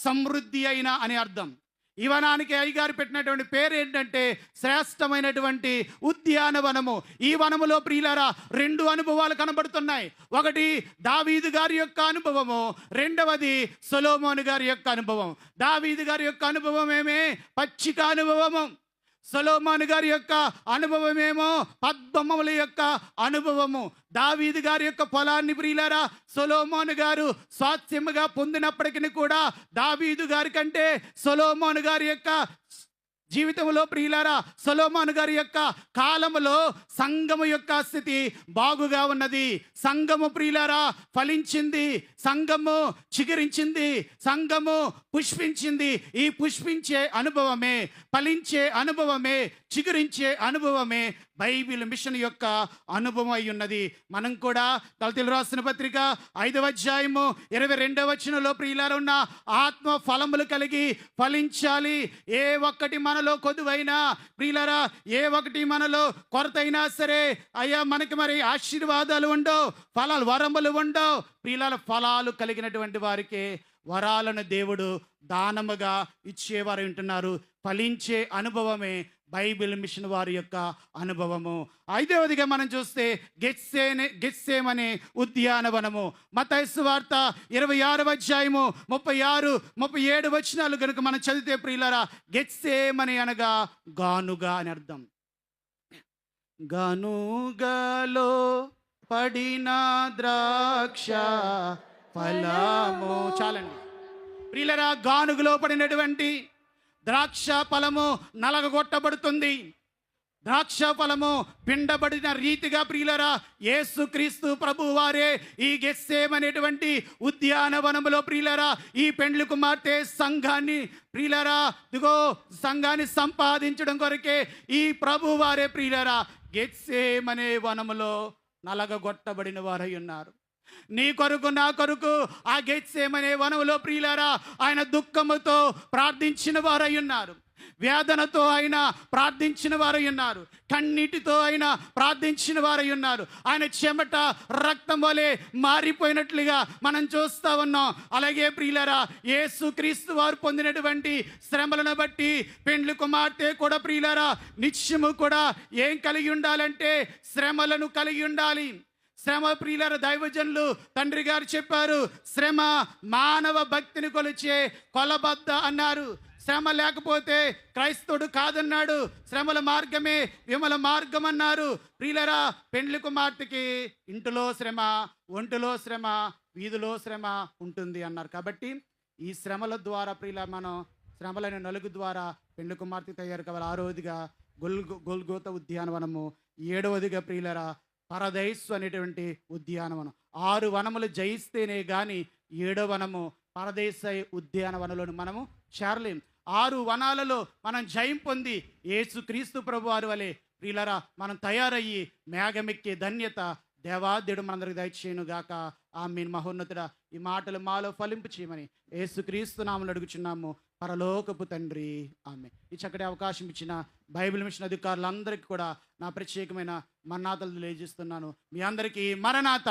సమృద్ధి అయిన అని అర్థం. ఈ వనానికి అయ్యగారు పెట్టినటువంటి పేరు ఏంటంటే శ్రేష్టమైనటువంటి ఉద్యానవనము. ఈ వనములో ప్రియులారా 2 అనుభవాలు కనబడుతున్నాయి. ఒకటి దావీదు గారి యొక్క అనుభవము, రెండవది సొలొమోను గారి యొక్క అనుభవం. దావీదు గారి యొక్క అనుభవం ఏమే పచ్చిక అనుభవము, సొలొమోను గారి యొక్క అనుభవమేమో పద్మముల యొక్క అనుభవము. దావీదు గారి యొక్క పొలాన్ని ప్రియులారా సొలొమోను గారు స్వాస్థ్యముగా పొందినప్పటికీ కూడా దావీదు గారి కంటే సొలొమోను గారి యొక్క జీవితంలో ప్రియులారా సొలొమోను గారి యొక్క కాలములో సంఘము యొక్క స్థితి బాగుగా ఉన్నది. సంఘము ప్రియులారా ఫలించింది, సంఘము చిగురించింది, సంఘము పుష్పించింది. ఈ పుష్పించే అనుభవమే, ఫలించే అనుభవమే, చిగురించే అనుభవమే బైబిల్ మిషన్ యొక్క అనుభవం అయి ఉన్నది. మనం కూడా గలతీయులకు రాసిన పత్రిక 5వ అధ్యాయము 22వ వచనంలో ప్రియులారా ఉన్న ఆత్మ ఫలములు కలిగి ఫలించాలి. ఏ ఒక్కటి మనలో కొదువైనా ప్రియులారా, ఏ ఒక్కటి మనలో కొరతైనా సరే అయ్యా మనకి మరి ఆశీర్వాదాలు ఉండవు, ఫలాలు వరములు ఉండవు. ప్రియులారా ఫలాలు కలిగినటువంటి వారికి వరాలను దేవుడు దానముగా ఇచ్చేవారు ఉంటున్నారు. ఫలించే అనుభవమే బైబిల్ మిషన్ వారి యొక్క అనుభవము. 5వదిగా మనం చూస్తే గెత్సేమనే ఉద్యానవనము. మత్తయి సువార్త 26వ అధ్యాయము 36, 37 వచనాలు కనుక మనం చదివితే ప్రియులారా గెత్సేమనే అనగా గానుగా అని అర్థం. గానుగలో పడిన ద్రాక్ష ఫలము. చాలండి ప్రియులారా, గానుగలో పడినటువంటి ద్రాక్ష ఫలము నలగొట్టబడుతుంది. ద్రాక్ష ఫలము పిండబడిన రీతిగా ప్రియులారా యేసుక్రీస్తు ప్రభు వారే ఈ గెత్సేమనేటువంటి ఉద్యానవనములో ప్రియులారా ఈ పెండ్లి కుమార్తె సంఘాన్ని ప్రియులారా దిగో సంఘాన్ని సంపాదించడం కొరకే ఈ ప్రభు వారే ప్రియులారా గెత్సేమనే వనములో నలగొట్టబడిన వారై ఉన్నారు. నీ కొరకు నా కొరకు ఆ గెత్సేమనే వనములో ప్రియులారా ఆయన దుఃఖముతో ప్రార్థించిన వారై ఉన్నారు, వేదనతో ఆయన ప్రార్థించిన వారై ఉన్నారు, కన్నీటితో ఆయన ప్రార్థించిన వారై ఉన్నారు. ఆయన చెమట రక్తం వలె మారిపోయినట్లుగా మనం చూస్తా ఉన్నాం. అలాగే ప్రియులారా యేసుక్రీస్తు వారు పొందినటువంటి శ్రమలను బట్టి పెండ్లి కుమార్తె కూడా ప్రియులారా నిత్యము కూడా ఏం కలిగి ఉండాలంటే శ్రమలను కలిగి ఉండాలి. శ్రమ ప్రియులారా దైవజనులు తండ్రి గారు చెప్పారు, శ్రమ మానవ భక్తిని కొలిచే కొలబద్ద అన్నారు. శ్రమ లేకపోతే క్రైస్తవుడు కాదన్నాడు. శ్రమల మార్గమే విమల మార్గం అన్నారు. ప్రియులారా పెండ్లి కుమార్తెకి ఇంటిలో శ్రమ, ఒంటిలో శ్రమ, వీధిలో శ్రమ ఉంటుంది అన్నారు. కాబట్టి ఈ శ్రమల ద్వారా ప్రియుల మనం శ్రమలైన నలుగు ద్వారా పెండ్లి కుమార్తె తయారు కావాలి. 6వదిగా గొల్గోత ఉద్యానవనము. 7వదిగా ప్రియులారా పరదైస్ అనేటువంటి ఉద్యానవనం. 6 వనములు జయిస్తేనే కానీ 7వ వనము పరదేశ ఉద్యానవనంలో మనము చేరలేం. 6 వనాలలో మనం జయం పొంది యేసుక్రీస్తు ప్రభు వారి వలె ప్రియులారా మనం తయారయ్యి మేఘమెక్కే ధన్యత దేవాదేవుడు మనందరికి దయచేయును గాక. ఆమేన్. మహోన్నతుడా ఈ మాటలు మాలో ఫలింపు చేయమని యేసుక్రీస్తు నామములో అడుగుచున్నాము పరలోకపు తండ్రి, ఆమేన్. ఈ చక్కటి అవకాశం ఇచ్చిన బైబిల్ మిషన్ అధికారులందరికీ కూడా నా ప్రత్యేకమైన మన్నాతలు తెలియజేస్తున్నాను. మీ అందరికీ మరణాత.